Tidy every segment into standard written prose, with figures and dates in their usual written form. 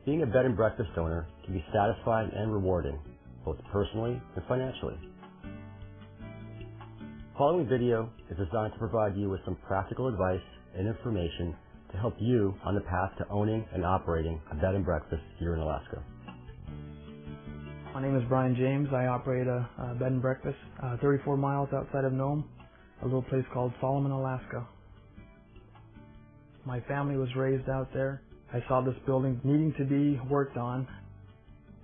Being a bed and breakfast owner can be satisfying and rewarding, both personally and financially. The following video is designed to provide you with some practical advice and information to help you on the path to owning and operating a bed and breakfast here in Alaska. My name is Brian James. I operate a bed and breakfast 34 miles outside of Nome, a little place called Solomon, Alaska. My family was raised out there. I saw this building needing to be worked on.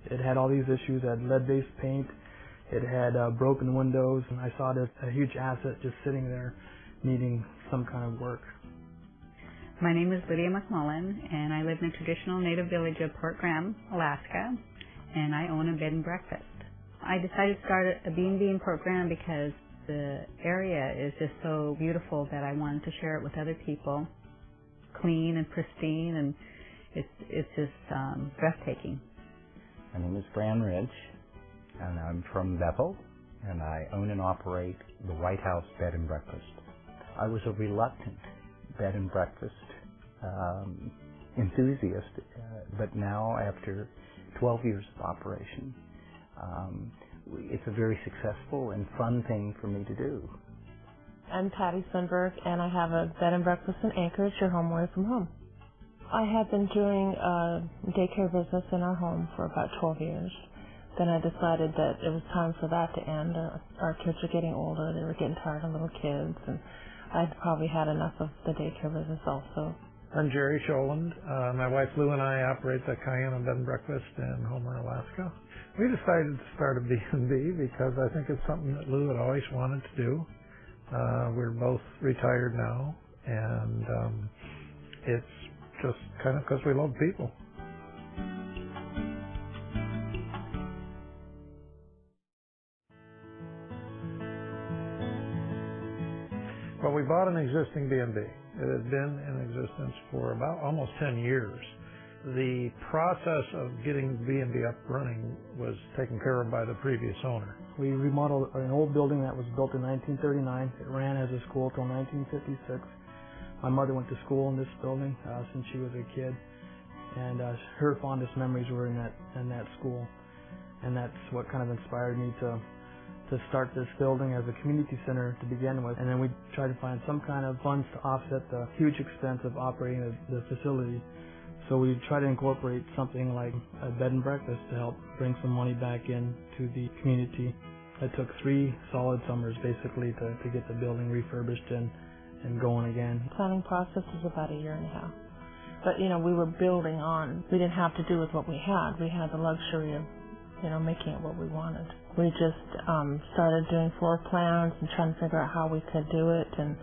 It had all these issues. It had lead-based paint. It had broken windows, and I saw it as a huge asset just sitting there needing some kind of work. My name is Lydia McMullen, and I live in the traditional native village of Port Graham, Alaska, and I own a bed and breakfast. I decided to start a B&B in Port Graham because the area is just so beautiful that I wanted to share it with other people. Clean and pristine, and it's just breathtaking. My name is Fran Ridge, and I'm from Bethel, and I own and operate the White House Bed and Breakfast. I was a reluctant bed and breakfast enthusiast, but now after 12 years of operation, it's a very successful and fun thing for me to do. I'm Patty Sundberg, and I have a bed and breakfast in Anchorage, your home away from home. I have been doing a daycare business in our home for about 12 years. Then I decided that it was time for that to end. Our kids are getting older, they were getting tired of little kids, and I'd probably had enough of the daycare business also. I'm Jerry Scholand. My wife Lou and I operate the Cayenne Bed and Breakfast in Homer, Alaska. We decided to start a B&B because I think it's something that Lou had always wanted to do. We're both retired now, and it's just kind of because we love people. Well, we bought an existing B&B. It had been in existence for about almost 10 years. The process of getting B&B up running was taken care of by the previous owner. We remodeled an old building that was built in 1939. It ran as a school till 1956. My mother went to school in this building since she was a kid, and her fondest memories were in that school, and that's what kind of inspired me to start this building as a community center to begin with, and then we tried to find some kind of funds to offset the huge expense of operating the facility. So we try to incorporate something like a bed and breakfast to help bring some money back into the community. It took 3 solid summers basically to get the building refurbished and going again. The planning process was about 1.5 years. But we were building on. We didn't have to do with what we had. We had the luxury of making it what we wanted. We just started doing floor plans and trying to figure out how we could do it, and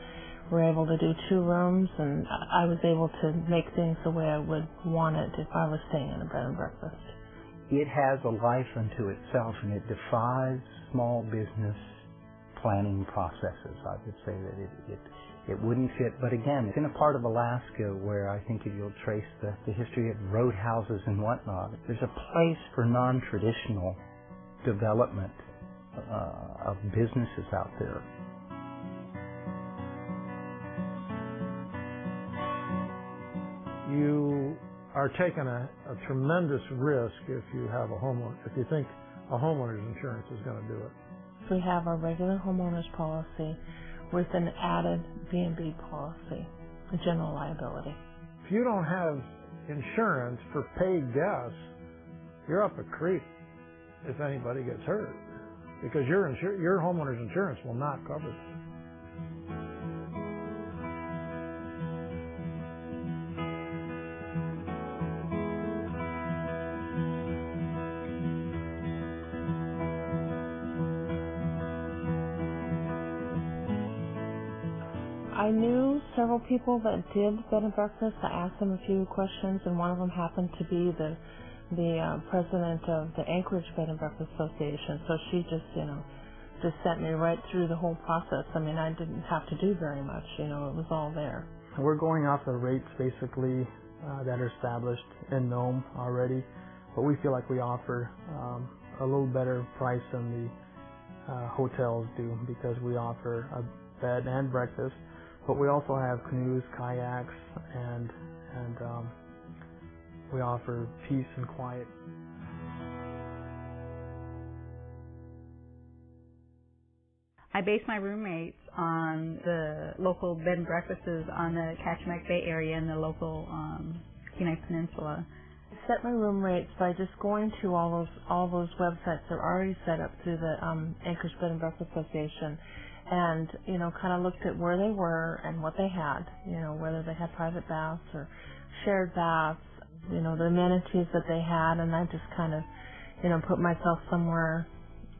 we're able to do 2 rooms, and I was able to make things the way I would want it if I was staying in a bed and breakfast. It has a life unto itself, and it defies small business planning processes. I would say that it wouldn't fit, but again, it's in a part of Alaska where I think if you'll trace the history of roadhouses and whatnot, there's a place for non-traditional development of businesses out there. You are taking a tremendous risk if you have if you think a homeowner's insurance is going to do it. We have our regular homeowner's policy with an added B&B policy, a general liability. If you don't have insurance for paid guests, you're up a creek if anybody gets hurt, because your homeowner's insurance will not cover them. I knew several people that did bed and breakfast. I asked them a few questions, and one of them happened to be the president of the Anchorage Bed and Breakfast Association. So she just sent me right through the whole process. I mean, I didn't have to do very much. It was all there. We're going off the rates basically that are established in Nome already, but we feel like we offer a little better price than the hotels do, because we offer a bed and breakfast, but we also have canoes, kayaks, and We offer peace and quiet. I base my room rates on the local bed and breakfasts on the Kachemak Bay area and the local Kenai Peninsula. I set my room rates by just going to all those websites that are already set up through the Anchorage Bed and Breakfast Association, and kind of looked at where they were and what they had, whether they had private baths or shared baths, the amenities that they had, and I just kind of put myself somewhere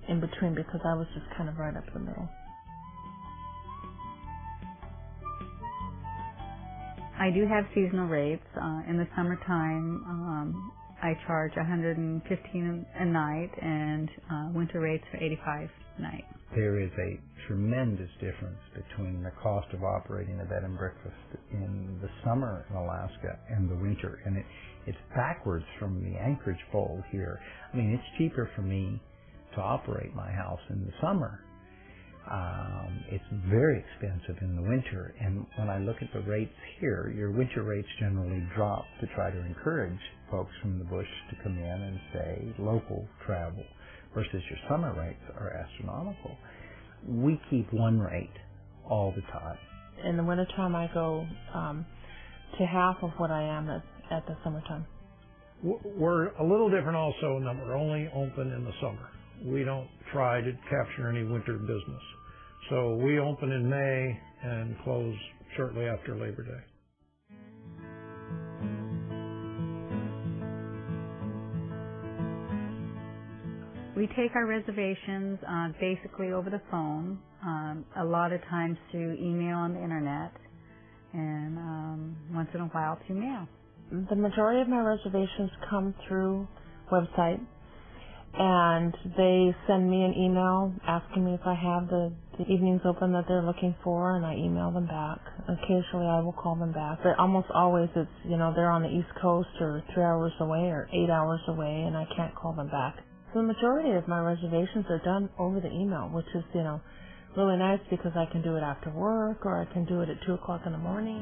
in between because I was just kind of right up the middle. I do have seasonal rates. In the summertime, I charge $115 a night, and winter rates are $85 a night. There is a tremendous difference between the cost of operating a bed and breakfast in the summer in Alaska and the winter, and it's backwards from the Anchorage fold here. I mean, it's cheaper for me to operate my house in the summer. It's very expensive in the winter, and when I look at the rates here, your winter rates generally drop to try to encourage folks from the bush to come in and stay, local travel, versus your summer rates are astronomical. We keep one rate all the time. In the wintertime, I go to half of what I am at the summertime. We're a little different also in that we're only open in the summer. We don't try to capture any winter business. So we open in May and close shortly after Labor Day. We take our reservations basically over the phone, a lot of times through email on the internet, and once in a while through mail. The majority of my reservations come through website, and they send me an email asking me if I have the evenings open that they're looking for, and I email them back. Occasionally I will call them back, but almost always it's, they're on the East Coast or 3 hours away or 8 hours away, and I can't call them back. So the majority of my reservations are done over the email, which is, really nice because I can do it after work or I can do it at 2 o'clock in the morning.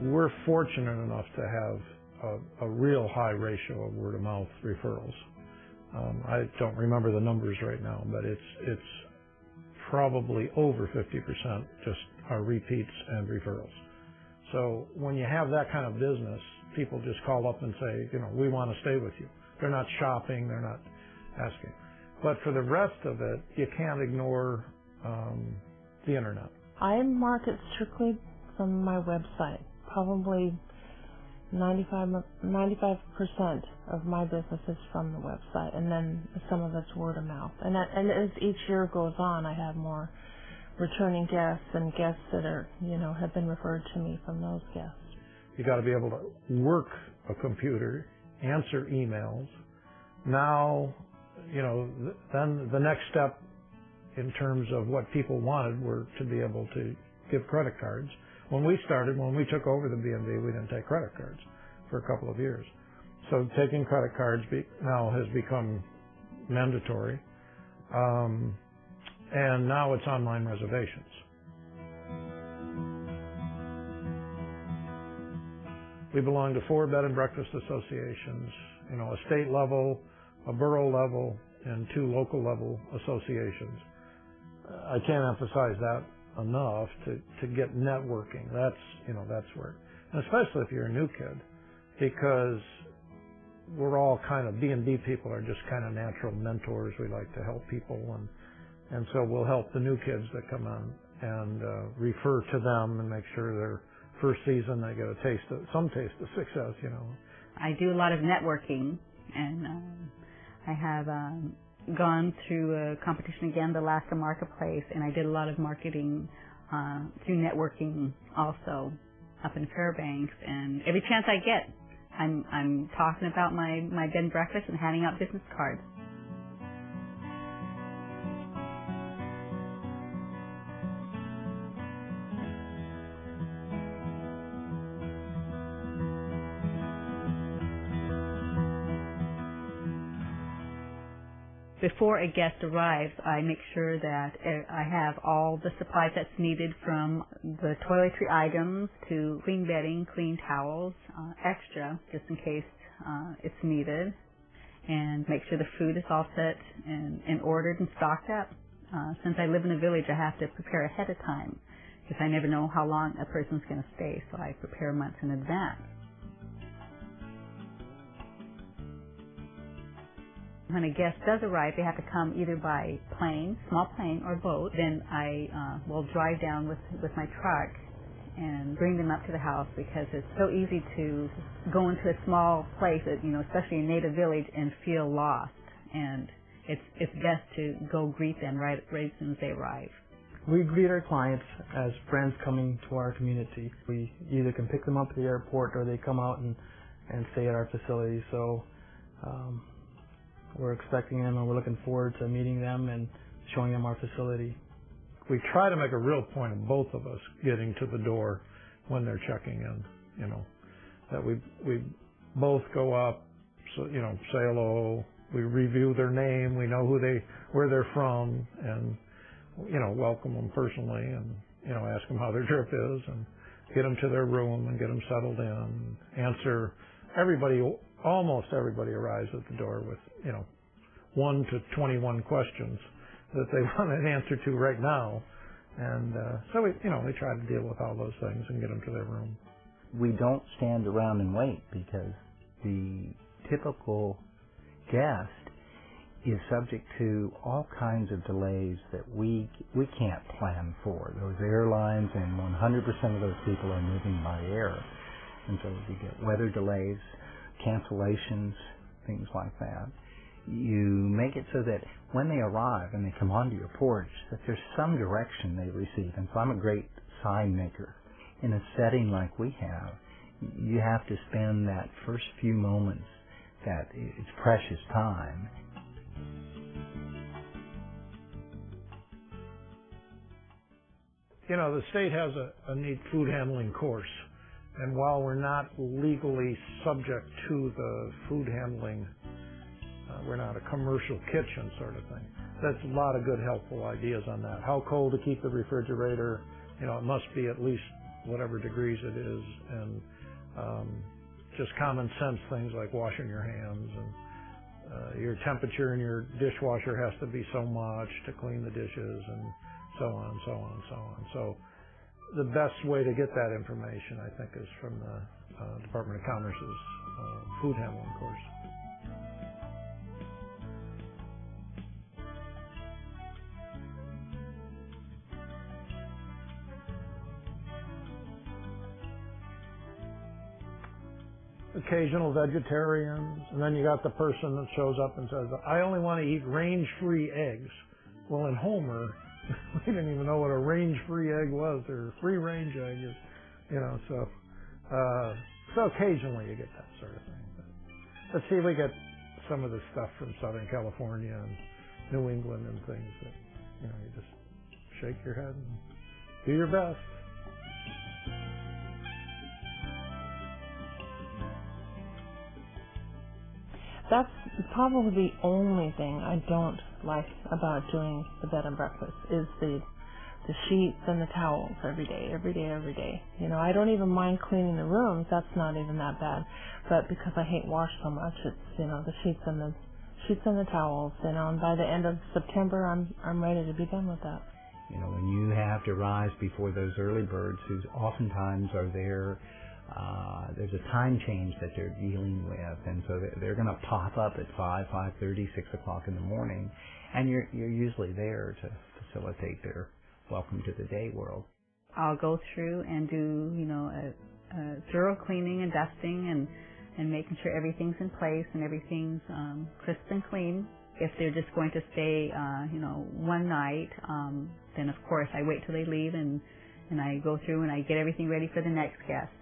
We're fortunate enough to have a real high ratio of word-of-mouth referrals. I don't remember the numbers right now, but it's probably over 50% just are repeats and referrals. So when you have that kind of business, people just call up and say, we want to stay with you. They're not shopping, they're not asking. But for the rest of it, you can't ignore the internet. I market strictly from my website. Probably 95% of my business is from the website, and then some of it's word of mouth. And as each year goes on, I have more returning guests and guests that are, have been referred to me from those guests. You got to be able to work a computer, answer emails. Now, then the next step in terms of what people wanted were to be able to give credit cards. When we took over the B&B, we didn't take credit cards for a couple of years. So taking credit cards now has become mandatory. And now it's online reservations. We belong to 4 bed and breakfast associations, a state level, a borough level, and 2 local level associations. I can't emphasize that enough to get networking. That's where, and especially if you're a new kid, because we're all kind of, B&B people are just kind of natural mentors. We like to help people, and so we'll help the new kids that come on and refer to them and make sure their first season they get some taste of success, I do a lot of networking, and I have gone through a competition again, the Alaska Marketplace, and I did a lot of marketing through networking also up in Fairbanks. And every chance I get, I'm talking about my bed and breakfast and handing out business cards. before a guest arrives, I make sure that I have all the supplies that's needed, from the toiletry items to clean bedding, clean towels, extra just in case it's needed, and make sure the food is all set and ordered and stocked up. Since I live in a village, I have to prepare ahead of time because I never know how long a person's going to stay, so I prepare months in advance. When a guest does arrive, they have to come either by plane, small plane, or boat. Then I will drive down with my truck and bring them up to the house, because it's so easy to go into a small place, especially a native village, and feel lost. And it's best to go greet them right as soon as they arrive. We greet our clients as friends coming to our community. We either can pick them up at the airport, or they come out and stay at our facility. So we're expecting them, and we're looking forward to meeting them and showing them our facility. We try to make a real point of both of us getting to the door when they're checking in, that we both go up, so, say hello, we review their name, we know where they're from, and, welcome them personally, and, ask them how their trip is, and get them to their room and get them settled in, answer almost everybody arrives at the door with, 1 to 21 questions that they want an answer to right now. And so we try to deal with all those things and get them to their room. We don't stand around and wait, because the typical guest is subject to all kinds of delays that we can't plan for. Those airlines, and 100% of those people are moving by air. And so you get weather delays, cancellations, things like that. You make it so that when they arrive and they come onto your porch, that there's some direction they receive. And so I'm a great sign maker. In a setting like we have, you have to spend that first few moments, that it's precious time. The state has a neat food handling course. And while we're not legally subject to the food handling, we're not a commercial kitchen sort of thing. That's a lot of good, helpful ideas on that. How cold to keep the refrigerator, it must be at least whatever degrees it is, and just common sense things like washing your hands, and your temperature in your dishwasher has to be so much to clean the dishes, and so on and so on and so on. So the best way to get that information, I think, is from the Department of Commerce's food handling course. Occasional vegetarians, and then you got the person that shows up and says, I only want to eat range-free eggs. Well, in Homer, we didn't even know what a range-free egg was, or free-range egg is, so occasionally you get that sort of thing. But let's see, we get some of the stuff from Southern California and New England and things that, you just shake your head and do your best. That's probably the only thing I don't like about doing the bed and breakfast, is the sheets and the towels every day. I don't even mind cleaning the rooms. That's not even that bad. But because I hate wash so much, it's, the sheets and the towels. And by the end of September, I'm ready to be done with that. When you have to rise before those early birds, who oftentimes are there, there's a time change that they're dealing with, and so they're going to pop up at 5:30, 6 o'clock in the morning, and you're usually there to facilitate their welcome to the day world. I'll go through and do, a thorough cleaning and dusting and making sure everything's in place and everything's crisp and clean. If they're just going to stay, one night, then of course I wait till they leave and I go through and I get everything ready for the next guest.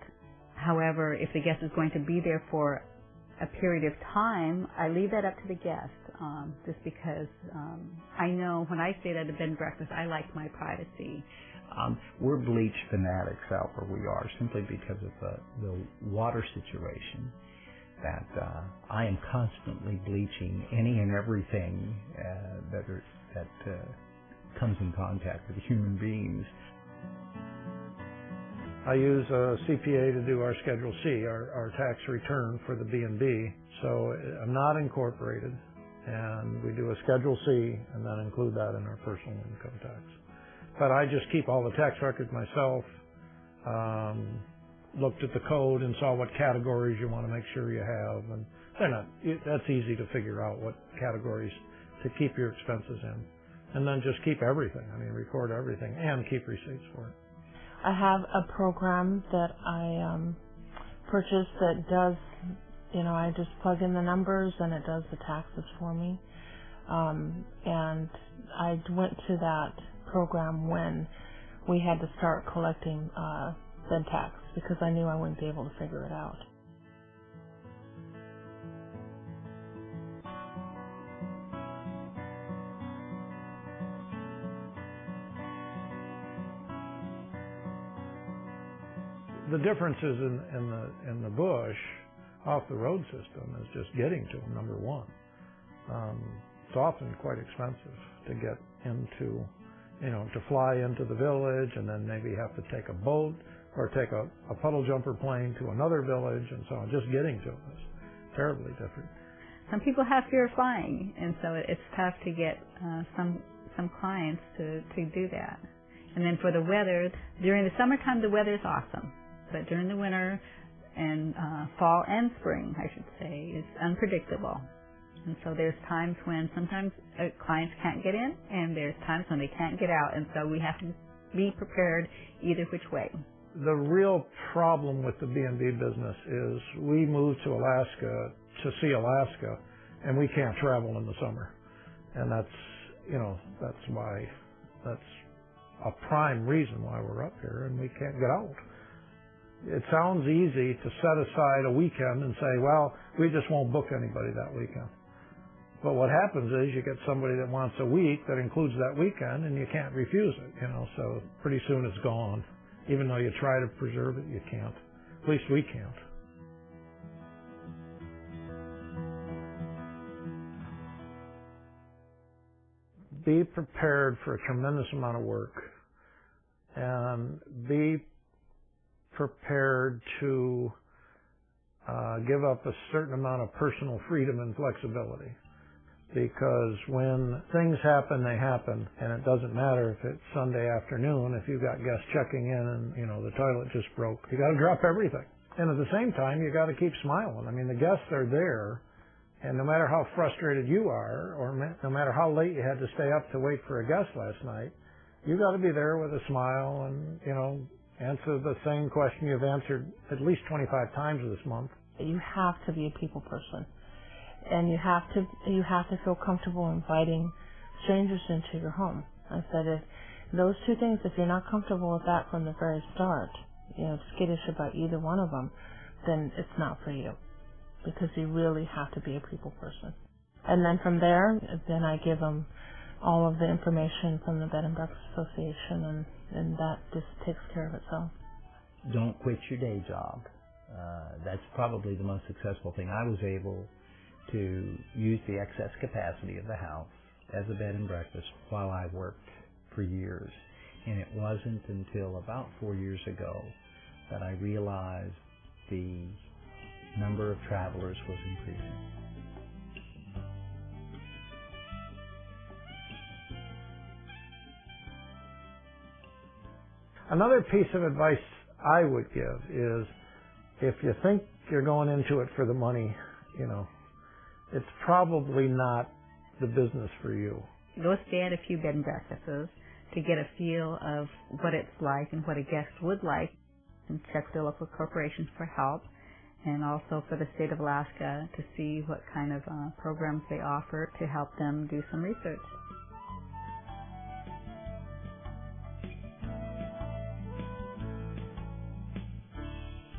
However, if the guest is going to be there for a period of time, I leave that up to the guest, just because I know when I stay at a bed and breakfast, I like my privacy. We're bleach fanatics out where we are, simply because of the water situation. that I am constantly bleaching any and everything that comes in contact with human beings. I use a CPA to do our Schedule C, our tax return for the B&B. So I'm not incorporated, and we do a Schedule C and then include that in our personal income tax. But I just keep all the tax records myself, looked at the code and saw what categories you want to make sure you have, and that's easy to figure out what categories to keep your expenses in. And then just keep everything, record everything and keep receipts for it. I have a program that I purchased that does, I just plug in the numbers and it does the taxes for me. And I went to that program when we had to start collecting bed tax because I knew I wouldn't be able to figure it out. The differences in the bush off the road system is just getting to them, number one. It's often quite expensive to get into, to fly into the village and then maybe have to take a boat or take a puddle jumper plane to another village and so on. Just getting to them is terribly different. Some people have fear of flying, and so it's tough to get some clients to do that. And then for the weather, during the summertime the weather is awesome. But during the winter and fall and spring, I should say, is unpredictable. And so there's times when sometimes clients can't get in, and there's times when they can't get out, and so we have to be prepared either which way. The real problem with the B&B business is we moved to Alaska to see Alaska, and we can't travel in the summer. And that's a prime reason why we're up here, and we can't get out. It sounds easy to set aside a weekend and say, well, we just won't book anybody that weekend. But what happens is you get somebody that wants a week that includes that weekend and you can't refuse it, so pretty soon it's gone. Even though you try to preserve it, you can't. At least we can't. Be prepared for a tremendous amount of work and be prepared to give up a certain amount of personal freedom and flexibility. Because when things happen, they happen, and it doesn't matter if it's Sunday afternoon, if you've got guests checking in and, the toilet just broke, you got to drop everything. And at the same time, you got to keep smiling. The guests are there, and no matter how frustrated you are, or no matter how late you had to stay up to wait for a guest last night, you got to be there with a smile and, answer the same question you've answered at least 25 times this month. You have to be a people person, and you have to feel comfortable inviting strangers into your home. I said, if those two things, if you're not comfortable with that from the very start, skittish about either one of them, then it's not for you, because you really have to be a people person. And then from there, then I give them all of the information from the Bed and Breakfast Association, and that just takes care of itself. Don't quit your day job. That's probably the most successful thing. I was able to use the excess capacity of the house as a bed and breakfast while I worked for years. And it wasn't until about 4 years ago that I realized the number of travelers was increasing. Another piece of advice I would give is if you think you're going into it for the money, it's probably not the business for you. Go stay at a few bed and breakfasts to get a feel of what it's like and what a guest would like, and check the local corporations for help, and also for the state of Alaska to see what kind of programs they offer to help them do some research.